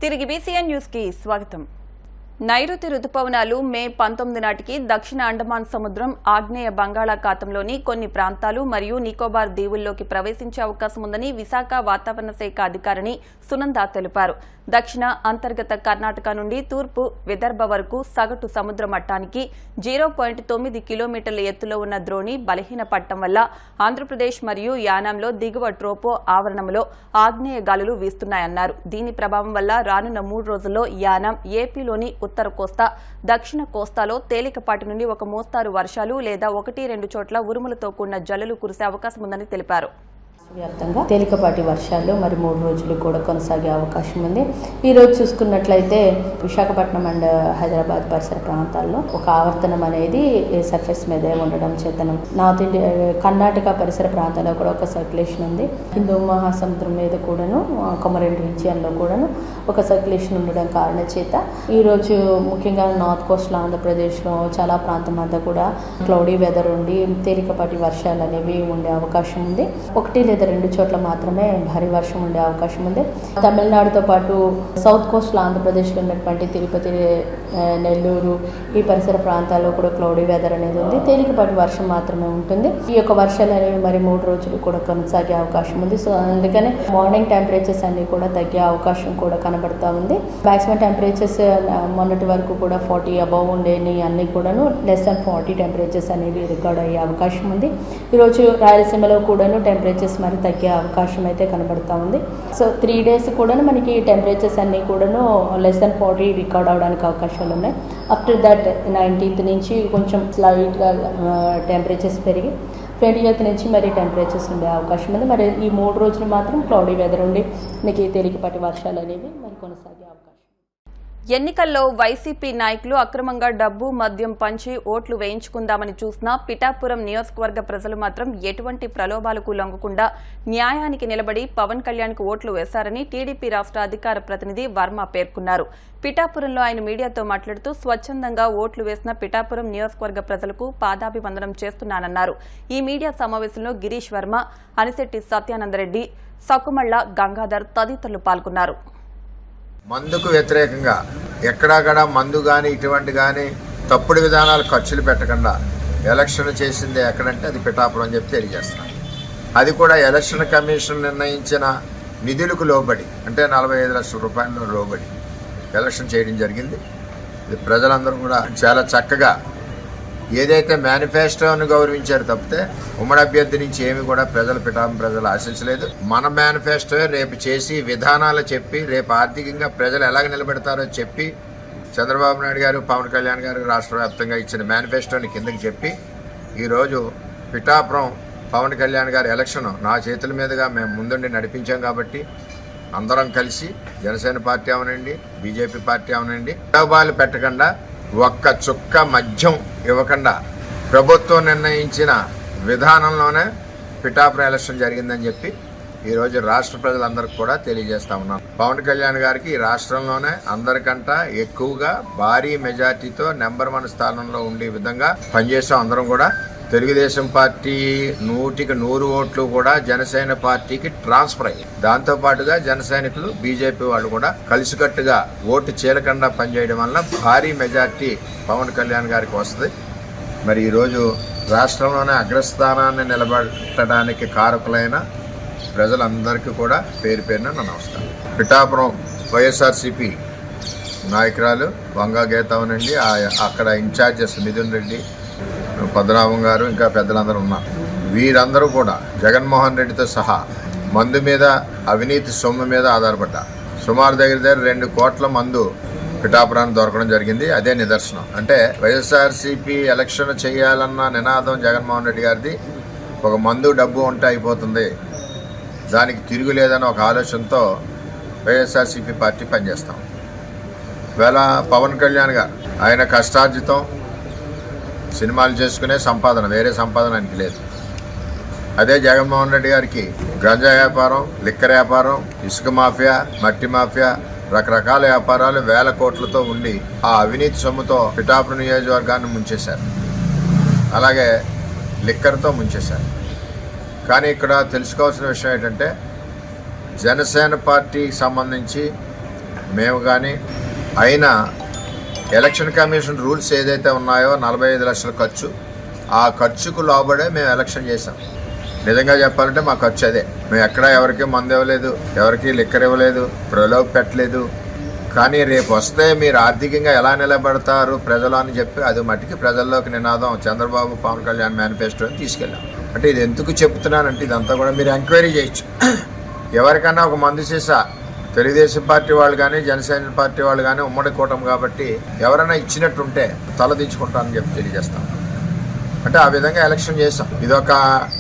తిరిగి BCN news కి స్వాగతం. నైరుతి రుతుపవనాలు మే 19 నాటికి దక్షిణ అండమాన్ సముద్రం, ఆగ్నేయ బంగాళాఖాతంలోని కొన్ని ప్రాంతాలు మరియు నికోబార్ దీవుల్లోకి ప్రవేశించే అవకాశం ఉందని విశాఖ వాతావరణ శాఖ అధికారిని సునంద తెలిపారు. దక్షిణ అంతర్గత కర్ణాటక నుండి తూర్పు విదర్భ వరకు సగటు సముద్ర మట్టానికి 0.9 కిలోమీటర్ల ఎత్తులో ఉన్న ద్రోణి బలహీనపడటం వల్ల ఆంధ్రప్రదేశ్ మరియు యానాంలో దిగువ ట్రోపో ఆవరణంలో ఆగ్నేయ గాలులు వీస్తున్నాయన్నారు. దీని ప్రభావం వల్ల రానున్న 3 రోజుల్లో యానాం, ఏపీలోని ఉత్తర కోస్తా, దక్షిణ కోస్తాలో తేలికపాటి నుండి ఒక మోస్తారు వర్షాలు లేదా 1-2 చోట్ల ఉరుములతో కూడిన జల్లులు కురిసే అవకాశం ఉందని తెలిపారు. వ్యాప్తంగా తేలికపాటి వర్షాలు మరి 3 రోజులు కూడా కొనసాగే అవకాశం ఉంది. ఈ రోజు చూసుకున్నట్లయితే విశాఖపట్నం అండ్ హైదరాబాద్ పరిసర ప్రాంతాల్లో ఒక ఆవర్తనం అనేది సర్ఫేస్ మీదే ఉండడం చేతనం నార్త్ ఇండియా, కర్ణాటక పరిసర ప్రాంతాల్లో కూడా ఒక సర్క్యులేషన్ ఉంది. హిందూ మహాసముద్రం మీద కూడాను, కొమరెన్ రీజియన్లో కూడాను ఒక సర్క్యులేషన్ ఉండడం కారణం చేత ఈరోజు ముఖ్యంగా నార్త్ కోస్ట్లో ఆంధ్రప్రదేశ్లో చాలా ప్రాంతం అంతా కూడా క్లౌడీ వెదర్ ఉండి తేలికపాటి వర్షాలు అనేవి ఉండే అవకాశం ఉంది. 1-2 చోట్ల మాత్రమే భారీ వర్షం ఉండే అవకాశం ఉంది. తమిళనాడుతో పాటు సౌత్ కోస్ట్లో ఆంధ్రప్రదేశ్లో ఉన్నటువంటి తిరుపతి, నెల్లూరు ఈ పరిసర ప్రాంతాల్లో కూడా క్లౌడీ వెదర్ అనేది ఉంది. తేలికపాటి వర్షం మాత్రమే ఉంటుంది. ఈ యొక్క వర్షాలు అనేవి మరి 3 రోజులు కూడా కొనసాగే అవకాశం ఉంది. సో అందుకనే మార్నింగ్ టెంపరేచర్స్ అన్ని కూడా తగ్గే అవకాశం కూడా కనబడతా ఉంది. మాక్సిమం టెంపరేచర్స్ మొన్నటి వరకు కూడా 40 అబౌవ్ ఉండేవి అన్ని కూడాను లెస్ దాన్ 40 టెంపరేచర్స్ అనేవి రికార్డ్ అయ్యే అవకాశం ఉంది. ఈరోజు రాయలసీమలో కూడాను టెంపరేచర్స్ మరి తగ్గే అవకాశం అయితే కనబడతా ఉంది. సో 3 days కూడాను మనకి టెంపరేచర్స్ అన్నీ కూడాను లెస్ దాన్ 40 రికార్డ్ అవడానికి అవకాశాలు ఉన్నాయి. ఆఫ్టర్ దట్ 19th నుంచి కొంచెం స్లైట్గా టెంపరేచర్స్ పెరిగి 20th నుంచి మరి టెంపరేచర్స్ ఉండే అవకాశం ఉంది. మరి ఈ 3 రోజులు మాత్రం క్లౌడీ వెదర్ ఉండి మనకి తేలికపాటి వర్షాలు అనేవి మరి కొనసాగే అవకాశం. ఎన్నికల్లో వైసీపీ నాయకులు అక్రమంగా డబ్బు, మద్యం పంచి ఓట్లు వేయించుకుందామని చూసినా పిఠాపురం నియోజకవర్గ ప్రజలు మాత్రం ఎటువంటి ప్రలోభాలకు లొంగకుండా న్యాయానికి నిలబడి పవన్ కళ్యాణ్కు ఓట్లు వేశారని టీడీపీ రాష్ట్ర అధికార ప్రతినిధి వర్మ పేర్కొన్నారు. పిఠాపురంలో ఆయన మీడియాతో మాట్లాడుతూ స్వచ్ఛందంగా ఓట్లు వేసిన పిఠాపురం నియోజకవర్గ ప్రజలకు పాదాభివందనం చేస్తున్నానన్నారు. ఈ మీడియా సమావేశంలో గిరీష్ వర్మ, అనిశెట్టి సత్యానందరెడ్డి, సకుమళ్ల గంగాధర్ తదితరులు పాల్గొన్నారు. మందుకు వ్యతిరేకంగా ఎక్కడాక్కడ మందు కానీ ఇటువంటి కానీ తప్పుడు విధానాలు ఖర్చులు పెట్టకుండా ఎలక్షన్ చేసింది ఎక్కడంటే అది పిఠాపురం అని చెప్పి తెలియజేస్తున్నాం. అది కూడా ఎలక్షన్ కమిషన్ నిర్ణయించిన నిధులకు లోబడి, అంటే 45 లక్షల రూపాయల లోబడి ఎలక్షన్ చేయడం జరిగింది. ఇది ప్రజలందరూ కూడా చాలా చక్కగా ఏదైతే మేనిఫెస్టోను గౌరవించారు తప్పితే ఉమ్మడి అభ్యర్థి నుంచి ఏమి కూడా పిఠాపురం ప్రజలు ఆశించలేదు. మన మేనిఫెస్టో రేపు చేసి విధానాలు చెప్పి రేపు ఆర్థికంగా ప్రజలు ఎలాగ నిలబెడతారో చెప్పి చంద్రబాబు నాయుడు గారు, పవన్ కళ్యాణ్ గారు రాష్ట్ర వ్యాప్తంగా ఇచ్చిన మేనిఫెస్టోని కిందకి చెప్పి ఈరోజు పిఠాపురం పవన్ కళ్యాణ్ గారి ఎలక్షన్ నా చేతుల మీదుగా మేము ముందుండి నడిపించాం. కాబట్టి అందరం కలిసి జనసేన పార్టీ అవనండి, బీజేపీ పార్టీ అవనండి, ప్రలోభాలు పెట్టకుండా ఒక్క చుక్క మద్యం ఇవ్వకుండా ప్రభుత్వం నిర్ణయించిన విధానంలోనే పిఠాపురం ఎలక్షన్ జరిగిందని చెప్పి ఈరోజు రాష్ట్ర ప్రజలందరికీ కూడా తెలియజేస్తా ఉన్నాం. పవన్ కళ్యాణ్ గారికి ఈ రాష్ట్రంలోనే అందరికంటే ఎక్కువగా భారీ మెజార్టీతో నెంబర్ 1 స్థానంలో ఉండే విధంగా పనిచేసాం. అందరం కూడా తెలుగుదేశం పార్టీ 100కి 100 ఓట్లు కూడా జనసేన పార్టీకి ట్రాన్స్ఫర్ అయ్యాయి. దాంతోపాటుగా జన సైనికులు, బీజేపీ వాళ్ళు కూడా కలిసికట్టుగా ఓటు చీలకుండా పనిచేయడం వల్ల భారీ మెజార్టీ పవన్ కళ్యాణ్ గారికి వస్తుంది. మరి ఈరోజు రాష్ట్రంలోనే అగ్రస్థానాన్ని నిలబెట్టడానికి కారకులైన ప్రజలందరికీ కూడా పేరు పేరున నా నమస్కారం. పిఠాపురం వైఎస్ఆర్సీపీ నాయకురాలు వంగా గీత అవనండి, అక్కడ ఇన్ఛార్జెస్ మిథున్ రెడ్డి, పద్మనాభం గారు, ఇంకా పెద్దలందరూ ఉన్నారు. వీరందరూ కూడా జగన్మోహన్ రెడ్డితో సహా మందు మీద, అవినీతి సొమ్ము మీద ఆధారపడ్డారు. సుమారు దగ్గర 2 కోట్ల మందు పిఠాపురాన్ని దొరకడం జరిగింది. అదే నిదర్శనం. అంటే వైఎస్ఆర్సీపీ ఎలక్షన్ చేయాలన్న నినాదం జగన్మోహన్ రెడ్డి గారిది ఒక మందు, డబ్బు ఉంటే అయిపోతుంది, దానికి తిరుగులేదని ఒక ఆలోచనతో వైఎస్ఆర్సీపీ పార్టీ పనిచేస్తాం. వేళ పవన్ కళ్యాణ్ గారు ఆయన కష్టార్జితం సినిమాలు చేసుకునే సంపాదన, వేరే సంపాదన ఆయనకి లేదు. అదే జగన్మోహన్ రెడ్డి గారికి గంజా వ్యాపారం, లిక్కర్ వ్యాపారం, ఇసుక మాఫియా, మట్టి మాఫియా, రకరకాల వ్యాపారాలు వేల కోట్లతో ఉండి ఆ అవినీతి సొమ్ముతో పిఠాపురం నియోజకవర్గాన్ని ముంచేశారు. అలాగే లిక్కర్తో ముంచేశారు. కానీ ఇక్కడ తెలుసుకోవాల్సిన విషయం ఏంటంటే జనసేన పార్టీకి సంబంధించి మేము కానీ అయినా ఎలక్షన్ కమిషన్ రూల్స్ ఏదైతే ఉన్నాయో 45 లక్షల ఖర్చు, ఆ ఖర్చుకు లోబడే మేము ఎలక్షన్ చేసాం. నిజంగా చెప్పాలంటే మా ఖర్చు అదే. మేము ఎక్కడా ఎవరికి మందు ఇవ్వలేదు, ఎవరికి లిక్కర్ ఇవ్వలేదు, ప్రలోభ పెట్టలేదు. కానీ రేపు వస్తే మీరు ఆర్థికంగా ఎలా నిలబడతారు ప్రజలు అని చెప్పి అది మట్టికి ప్రజల్లోకి నినాదం చంద్రబాబు పవన్ కళ్యాణ్ మేనిఫెస్టోని తీసుకెళ్ళాం. అంటే ఇది ఎందుకు చెప్తున్నానంటే ఇదంతా కూడా మీరు ఎంక్వైరీ చేయొచ్చు. ఎవరికైనా ఒక మందు సీసా తెలుగుదేశం పార్టీ వాళ్ళు కానీ జనసేన పార్టీ వాళ్ళు కానీ ఉమ్మడి కూటమి కాబట్టి ఎవరైనా ఇచ్చినట్టుంటే తలదించుకుంటానని చెప్పి తెలియజేస్తాం. అంటే ఆ విధంగా ఎలక్షన్ చేసాం. ఇదొక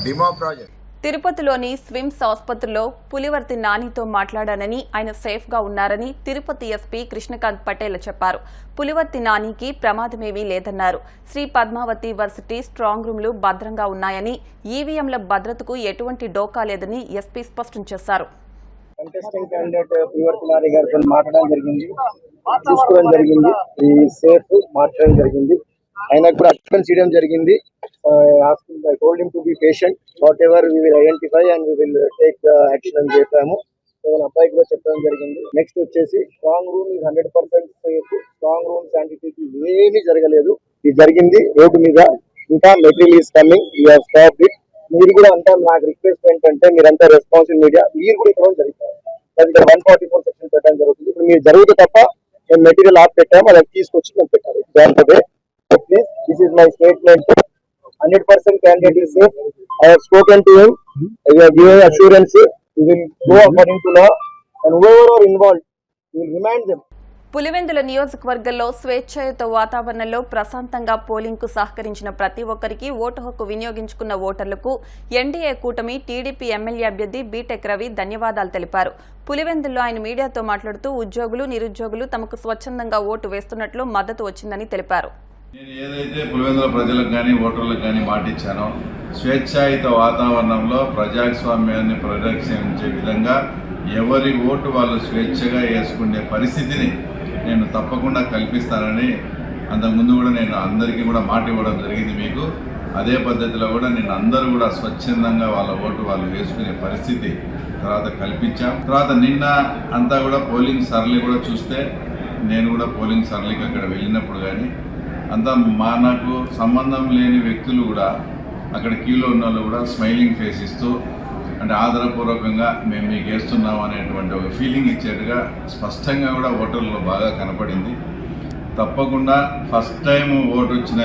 డిమో ప్రాజెక్ట్. తిరుపతిలోని స్విమ్స్ ఆసుపత్రిలో పులివర్తి నానితో మాట్లాడానని, ఆయన సేఫ్ గా ఉన్నారని తిరుపతి ఎస్పీ కృష్ణకాంత్ పటేల్ చెప్పారు. పులివర్తి నానికి ప్రమాదమేమీ లేదన్నారు. శ్రీ పద్మావతి వర్సిటీ స్ట్రాంగ్ రూమ్లు భద్రంగా ఉన్నాయని, ఈవీఎంల భద్రతకు ఎటువంటి డోకా లేదని ఎస్పీ స్పష్టం చేశారు. కంటెస్టింగ్ క్యాండిడేట్ పులివర్తి నాని గారితో మాట్లాడడం జరిగింది, చూసుకోవడం జరిగింది, ఈ సేఫ్ మార్చడం జరిగింది. ఆయనకు కూడా అటెండెన్స్ ఇవ్వడం జరిగింది. I told him to be patient. Whatever we will identify and we will take the action అని చెప్పాము. వాళ్ళ అబ్బాయికి కూడా చెప్పడం జరిగింది. నెక్స్ట్ వచ్చేసి strong room 100% safe. Strong room శానిటీకి ఏమీ జరగలేదు. ఇది జరిగింది రోడ్డు మీద. ఇంకా material is coming, you have stopped it. మీరు కూడా అంతా నాకు రిక్వెస్ట్ ఏంటంటే మీరంతా రెస్పాన్సిబుల్ మీడియా, మీరు కూడా ఇక్కడ జరుగుతారు. అది 144 సెక్షన్ పెట్టడం జరుగుతుంది. ఇప్పుడు మీరు జరుగుతూ తప్ప మేము మెటీరియల్ ఆఫ్ పెట్టాము, అది తీసుకొచ్చి మేము పెట్టాలి. Please, this is my statement. 100% candidate is safe. I have spoken to him. I have given assurance. We will go according to law, and whoever are involved, we will remind them. Pulivendula నియోజకవర్గంలో స్వేచ్ఛాయుత వాతావరణంలో ప్రశాంతంగా పోలింగ్కు సహకరించిన ప్రతి ఒక్కరికి vote హక్కు వినియోగించుకున్న ఓటర్లకు NDA కూటమి టీడీపీ ఎమ్మెల్యే అభ్యర్థి బీటెక్ రవి ధన్యవాదాలు తెలిపారు. పులివెందుల్లో ఆయన మీడియాతో మాట్లాడుతూ ఉద్యోగులు, నిరుద్యోగులు తమకు స్వచ్ఛందంగా ఓటు వేస్తున్నట్లు మద్దతు వచ్చిందని తెలిపారు. నేను ఏదైతే పులివెందుల ప్రజలకు కానీ ఓటర్లకు కానీ మాటిచ్చానో, స్వేచ్ఛాయుత వాతావరణంలో ప్రజాస్వామ్యాన్ని పరిరక్షించే విధంగా ఎవరి ఓటు వాళ్ళు స్వేచ్ఛగా వేసుకునే పరిస్థితిని నేను తప్పకుండా కల్పిస్తానని అంతకుముందు కూడా నేను అందరికీ కూడా మాట ఇవ్వడం జరిగింది. మీకు అదే పద్ధతిలో కూడా నేను అందరూ కూడా స్వచ్ఛందంగా వాళ్ళ ఓటు వాళ్ళు వేసుకునే పరిస్థితి తర్వాత కల్పించాం. తర్వాత నిన్న అంతా కూడా పోలింగ్ సరళి కూడా చూస్తే, నేను కూడా పోలింగ్ సరళికి అక్కడ వెళ్ళినప్పుడు కానీ అంతా నాకు సంబంధం లేని వ్యక్తులు కూడా అక్కడ క్యూలో ఉన్న వాళ్ళు కూడా స్మైలింగ్ ఫేస్ ఇస్తూ, అంటే ఆదరపూర్వకంగా మేము మీకు వేస్తున్నాం అనేటువంటి ఒక ఫీలింగ్ ఇచ్చేట్టుగా స్పష్టంగా కూడా ఓటర్లలో బాగా కనపడింది. తప్పకుండా ఫస్ట్ టైం ఓటు వచ్చిన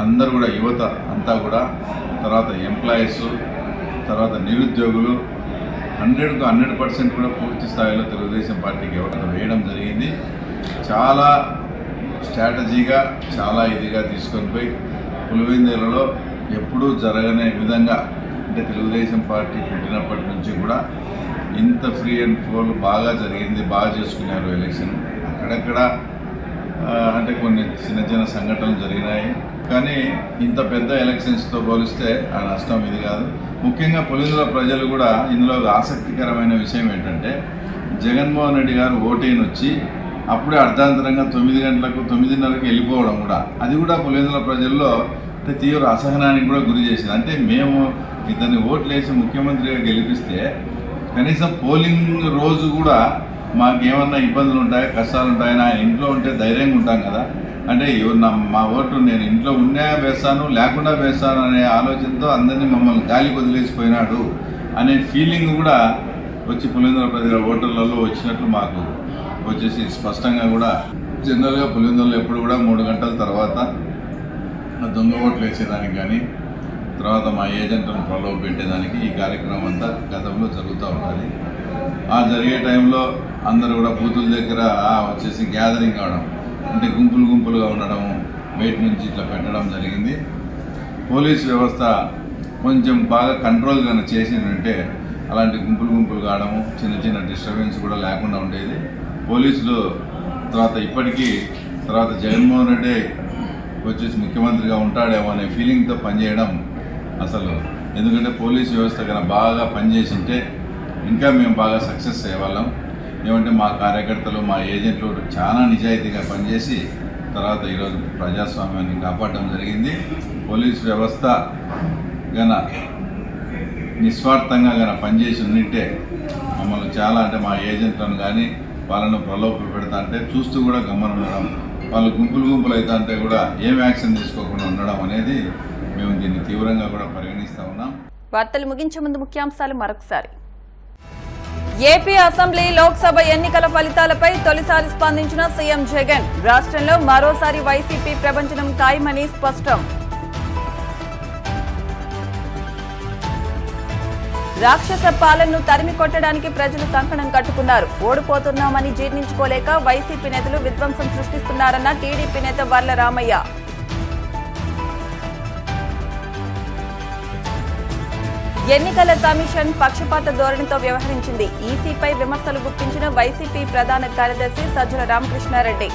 అందరూ కూడా యువత అంతా కూడా, తర్వాత ఎంప్లాయీస్, తర్వాత నిరుద్యోగులు 100కు 100% కూడా పూర్తి స్థాయిలో తెలుగుదేశం పార్టీకి ఓటు వేయడం జరిగింది. చాలా స్ట్రాటజీగా, చాలా ఇదిగా తీసుకొని పోయి పులివెందులలో ఎప్పుడూ జరగని విధంగా, అంటే తెలుగుదేశం పార్టీ పుట్టినప్పటి నుంచి కూడా ఇంత ఫ్రీ అండ్ ఫోల్ బాగా జరిగింది, బాగా చేసుకున్నారు ఎలక్షన్. అక్కడక్కడ అంటే కొన్ని చిన్న చిన్న సంఘటనలు జరిగినాయి, కానీ ఇంత పెద్ద ఎలక్షన్స్తో పోలిస్తే ఆ నష్టం ఇది కాదు. ముఖ్యంగా పులివెందుల ప్రజలు కూడా ఇందులో ఆసక్తికరమైన విషయం ఏంటంటే, జగన్మోహన్ రెడ్డి గారు ఓటేని వచ్చి అప్పుడే అర్ధాంతరంగా 9 గంటలకు 9:30కి వెళ్ళిపోవడం కూడా, అది కూడా పులివెందుల ప్రజల్లో తీవ్ర అసహనానికి కూడా గురి చేసింది. అంటే మేము ఇతన్ని ఓట్లు వేసి ముఖ్యమంత్రిగా గెలిపిస్తే కనీసం పోలింగ్ రోజు కూడా మాకేమన్నా ఇబ్బందులు ఉంటాయా, కష్టాలు ఉంటాయని ఆయన ఇంట్లో ఉంటే ధైర్యంగా ఉంటాం కదా. అంటే మా ఓటు నేను ఇంట్లో ఉన్నా వేస్తాను, లేకుండా వేస్తాను అనే ఆలోచనతో అందరినీ మమ్మల్ని గాలికి వదిలేసిపోయినాడు అనే ఫీలింగ్ కూడా వచ్చి పులివెందుల ప్రజల ఓటర్లలో వచ్చినట్లు మాకు వచ్చేసి స్పష్టంగా కూడా. జనరల్గా పులివెందులలో ఎప్పుడు కూడా 3 గంటల తర్వాత దొంగ ఓట్లు వేసేదానికి కానీ, తర్వాత మా ఏజెంట్లను ప్రలోభ పెట్టేదానికి ఈ కార్యక్రమం అంతా గతంలో జరుగుతూ ఉంటుంది. ఆ జరిగే టైంలో అందరూ కూడా బూతుల దగ్గర వచ్చేసి గ్యాదరింగ్ కావడం, అంటే గుంపులుగా ఉండడము, బయట నుంచి ఇట్లా పెట్టడం జరిగింది. పోలీస్ వ్యవస్థ కొంచెం బాగా కంట్రోల్ కానీ చేసిందంటే అలాంటి గుంపులు కావడము, చిన్న డిస్టర్బెన్స్ కూడా లేకుండా ఉండేది. పోలీసులు తర్వాత ఇప్పటికీ తర్వాత జగన్మోహన్ రెడ్డి వచ్చేసి ముఖ్యమంత్రిగా ఉంటాడేమో అనే ఫీలింగ్తో పనిచేయడం అసలు, ఎందుకంటే పోలీస్ వ్యవస్థ కన్నా బాగా పనిచేసింటే ఇంకా మేము బాగా సక్సెస్ అయ్యేవాళ్ళం. ఏమంటే మా కార్యకర్తలు, మా ఏజెంట్లు చాలా నిజాయితీగా పనిచేసి తర్వాత ఈరోజు ప్రజాస్వామ్యాన్ని కాపాడడం జరిగింది. పోలీస్ వ్యవస్థ గన నిస్వార్థంగా గన పనిచేసి ఉన్నట్టే మమ్మల్ని చాలా, అంటే మా ఏజెంట్లను కానీ వాళ్ళను ప్రలోభ పెడతా అంటే చూస్తూ కూడా గమనం ఉండడం, వాళ్ళు గుంపులు అవుతా అంటే కూడా ఏం యాక్షన్ తీసుకోకుండా ఉండడం అనేది మేము దీన్ని తీవ్రంగా కూడా పరిగణిస్తూ ఉన్నాం. వార్తలు ముగించే ముందు ముఖ్యాంశాలు మరొకసారి. ఏపీ అసెంబ్లీ లోక్సభ ఎన్నికల ఫలితాలపై తొలిసారి స్పందించిన సీఎం జగన్. రాష్ట్రంలో మరోసారి వైసీపీ ప్రభంజనం ఖాయమని స్పష్టం. రాక్షస పాలనను తరిమి కొట్టడానికి ప్రజలు కంకణం కట్టుకున్నారు. ఓడిపోతున్నామని జీర్ణించుకోలేక వైసీపీ నేతలు విధ్వంసం సృష్టిస్తున్నారన్న టీడీపీ నేత వర్ల రామయ్య. ఎన్నికల కమిషన్ పక్షపాత ధోరణితో వ్యవహరించింది. ఈసీపై విమర్శలు గుప్పించిన వైసీపీ ప్రధాన కార్యదర్శి సజ్జల రామకృష్ణారెడ్డి.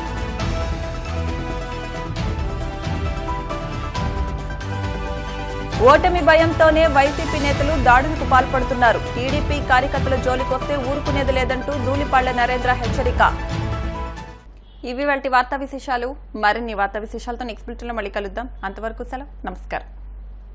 ఓటమి భయంతోనే వైసీపీ నేతలు దాడులకు పాల్పడుతున్నారు. టీడీపీ కార్యకర్తల జోలికొస్తే ఊరుకునేది లేదంటూ ధూళిపాళ్ల నరేంద్ర హెచ్చరిక. ఇవి వాటి వార్తా విశేషాలు. మరిన్ని వార్తా విశేషాలతో నెక్స్ట్ బులెటిన్లో మళ్ళీ కలుద్దాం. అంతవరకు సెలవు. నమస్కారం.